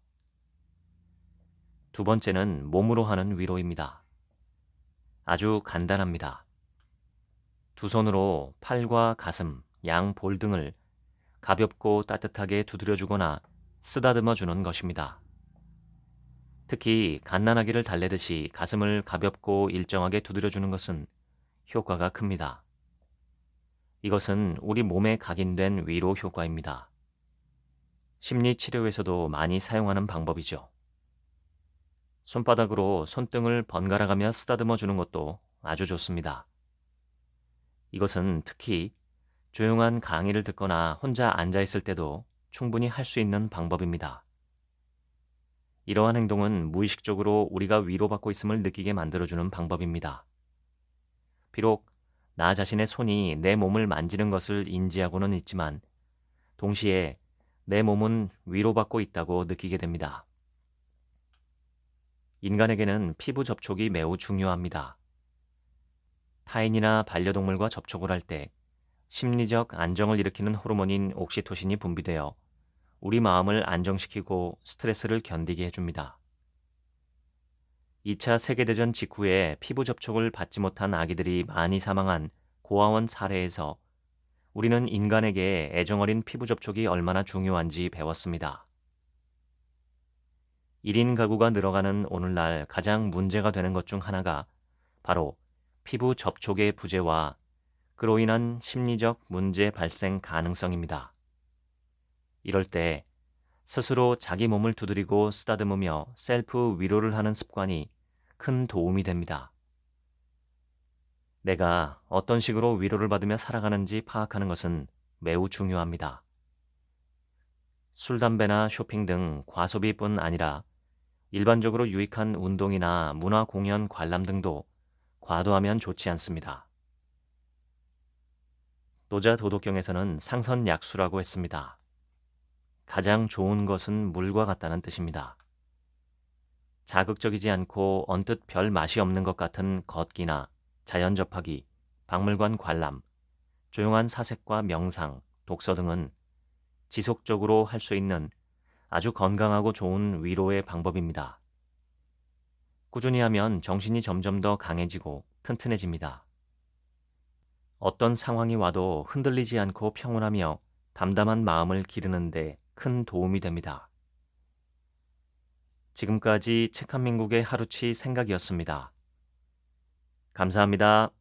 두 번째는 몸으로 하는 위로입니다. 아주 간단합니다. 두 손으로 팔과 가슴, 양 볼 등을 가볍고 따뜻하게 두드려주거나 쓰다듬어 주는 것입니다. 특히 갓난아기를 달래듯이 가슴을 가볍고 일정하게 두드려주는 것은 효과가 큽니다. 이것은 우리 몸에 각인된 위로 효과입니다. 심리치료에서도 많이 사용하는 방법이죠. 손바닥으로 손등을 번갈아가며 쓰다듬어 주는 것도 아주 좋습니다. 이것은 특히 조용한 강의를 듣거나 혼자 앉아 있을 때도 충분히 할 수 있는 방법입니다. 이러한 행동은 무의식적으로 우리가 위로받고 있음을 느끼게 만들어주는 방법입니다. 비록 나 자신의 손이 내 몸을 만지는 것을 인지하고는 있지만 동시에 내 몸은 위로받고 있다고 느끼게 됩니다. 인간에게는 피부 접촉이 매우 중요합니다. 타인이나 반려동물과 접촉을 할 때 심리적 안정을 일으키는 호르몬인 옥시토신이 분비되어 우리 마음을 안정시키고 스트레스를 견디게 해줍니다. 2차 세계대전 직후에 피부 접촉을 받지 못한 아기들이 많이 사망한 고아원 사례에서 우리는 인간에게 애정어린 피부 접촉이 얼마나 중요한지 배웠습니다. 1인 가구가 늘어가는 오늘날 가장 문제가 되는 것 중 하나가 바로 피부 접촉의 부재와 그로 인한 심리적 문제 발생 가능성입니다. 이럴 때 스스로 자기 몸을 두드리고 쓰다듬으며 셀프 위로를 하는 습관이 큰 도움이 됩니다. 내가 어떤 식으로 위로를 받으며 살아가는지 파악하는 것은 매우 중요합니다. 술, 담배나 쇼핑 등 과소비뿐 아니라 일반적으로 유익한 운동이나 문화 공연 관람 등도 과도하면 좋지 않습니다. 노자 도덕경에서는 상선약수라고 했습니다. 가장 좋은 것은 물과 같다는 뜻입니다. 자극적이지 않고 언뜻 별 맛이 없는 것 같은 걷기나 자연 접하기, 박물관 관람, 조용한 사색과 명상, 독서 등은 지속적으로 할 수 있는 아주 건강하고 좋은 위로의 방법입니다. 꾸준히 하면 정신이 점점 더 강해지고 튼튼해집니다. 어떤 상황이 와도 흔들리지 않고 평온하며 담담한 마음을 기르는데 큰 도움이 됩니다. 지금까지 책 한 민국의 하루치 생각이었습니다. 감사합니다.